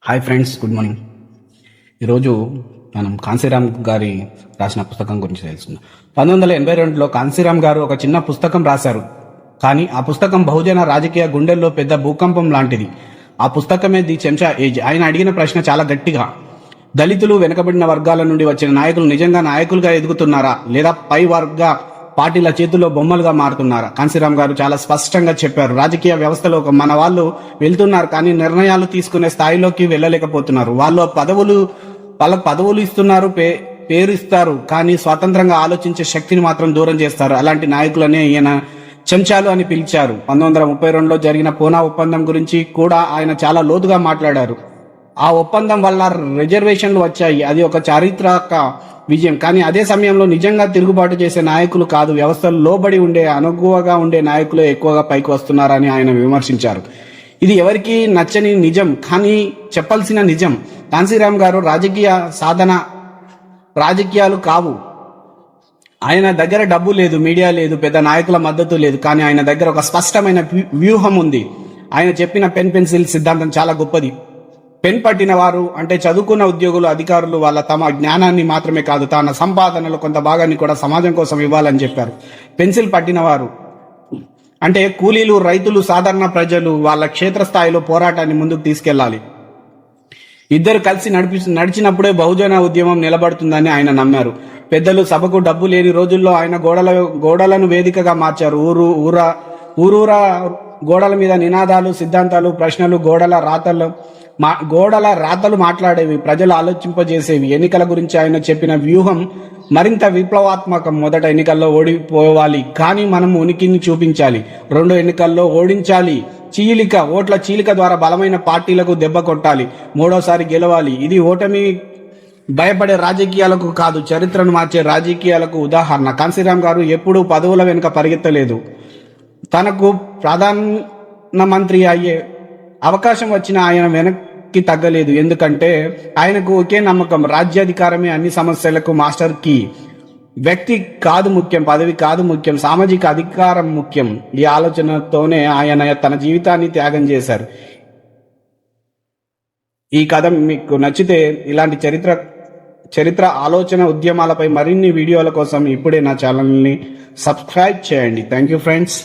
Hi friends, good morning. ఈరోజు మనం కాంశీరామ్ గారి రాసిన పుస్తకం గురించి తెలుసుకుందాం. 1982లో కాంశీరామ్ గారు ఒక చిన్న పుస్తకం రాశారు. కానీ ఆ పుస్తకం బహుజన రాజకీయ గుండెల్లో పెద్ద భూకంపం లాంటిది. ఆ పుస్తకమే ది చెంచా ఏజ్. ఆయన అడిగిన ప్రశ్న చాలా గట్టిగా: దళితులు, వెనుకబడిన వర్గాల నుండి వచ్చిన నాయకులు నిజంగా నాయకులుగా ఎదుగుతున్నారా, లేదా పై వర్గ పార్టీల చేతుల్లో బొమ్మలుగా మారుతున్నారా? కాంశీరామ్ గారు చాలా స్పష్టంగా చెప్పారు. రాజకీయ వ్యవస్థలో మన వాళ్ళు వెళ్తున్నారు, కానీ నిర్ణయాలు తీసుకునే స్థాయిలోకి వెళ్ళలేకపోతున్నారు. వాళ్ళకు పదవులు ఇస్తున్నారు, పేరు ఇస్తారు, కానీ స్వతంత్రంగా ఆలోచించే శక్తిని మాత్రం దూరం చేస్తారు. అలాంటి నాయకులనే ఈయన చెంచాలు అని పిలిచారు. 1932లో జరిగిన పూనా ఒప్పందం గురించి కూడా ఆయన చాలా లోతుగా మాట్లాడారు. ఆ ఒప్పందం వల్ల రిజర్వేషన్లు వచ్చాయి, అది ఒక చారిత్రక విజయం. కానీ అదే సమయంలో నిజంగా తిరుగుబాటు చేసే నాయకులు కాదు, వ్యవస్థలు లోబడి ఉండే, అనుగువగా ఉండే నాయకులు ఎక్కువగా పైకి వస్తున్నారని ఆయన విమర్శించారు. ఇది ఎవరికి నచ్చని నిజం, కానీ చెప్పాల్సిన నిజం. కాంశీరామ్ గారు రాజకీయాలు కావు. ఆయన దగ్గర డబ్బు లేదు, మీడియా లేదు, పెద్ద నాయకుల మద్దతు లేదు, కానీ ఆయన దగ్గర ఒక స్పష్టమైన వ్యూహం ఉంది. ఆయన చెప్పిన పెన్సిల్ సిద్ధాంతం చాలా గొప్పది. పెన్ పట్టిన వారు అంటే చదువుకున్న ఉద్యోగులు, అధికారులు వాళ్ళ తమ జ్ఞానాన్ని మాత్రమే కాదు, తన సంపాదనలో కొంత భాగాన్ని కూడా సమాజం కోసం ఇవ్వాలని చెప్పారు. పెన్సిల్ పట్టిన వారు అంటే కూలీలు, రైతులు, సాధారణ ప్రజలు వాళ్ళ క్షేత్రస్థాయిలో పోరాటాన్ని ముందుకు తీసుకెళ్లాలి. ఇద్దరు కలిసి నడిచినప్పుడే బహుజన ఉద్యమం నిలబడుతుందని ఆయన నమ్మారు. పెద్దలు సభకు డబ్బు లేని రోజుల్లో ఆయన గోడలను వేదికగా మార్చారు. ఊరూరా గోడల మీద నినాదాలు, సిద్ధాంతాలు, ప్రశ్నలు, గోడల రాతలు మాట్లాడేవి, ప్రజలు ఆలోచింపజేసేవి. ఎన్నికల గురించి ఆయన చెప్పిన వ్యూహం మరింత విప్లవాత్మకం. మొదట ఎన్నికల్లో ఓడిపోవాలి, కానీ మనం ఉనికిని చూపించాలి. రెండో ఎన్నికల్లో ఓడించాలి, ఓట్ల చీలిక ద్వారా బలమైన పార్టీలకు దెబ్బ కొట్టాలి. మూడోసారి గెలవాలి. ఇది ఓటమి భయపడే రాజకీయాలకు కాదు, చరిత్రను మార్చే రాజకీయాలకు ఉదాహరణ. కాంశీరామ్ గారు ఎప్పుడూ పదవుల వెనుక పరిగెత్తలేదు. తనకు ప్రధానమంత్రి అయ్యే అవకాశం వచ్చిన ఆయన వెనక్కి తగ్గలేదు. ఎందుకంటే ఆయనకు ఒకే నమ్మకం: రాజ్యాధికారమే అన్ని సమస్యలకు మాస్టర్ కీ. వ్యక్తి కాదు ముఖ్యం, పదవి కాదు ముఖ్యం, సామాజిక అధికారం ముఖ్యం. ఈ ఆలోచనతోనే ఆయన తన జీవితాన్ని త్యాగం చేశారు. ఈ కథ మీకు నచ్చితే ఇలాంటి చరిత్ర ఆలోచన ఉద్యమాలపై మరిన్ని వీడియోల కోసం ఇప్పుడే నా ఛానల్ని సబ్స్క్రైబ్ చేయండి. Thank you friends.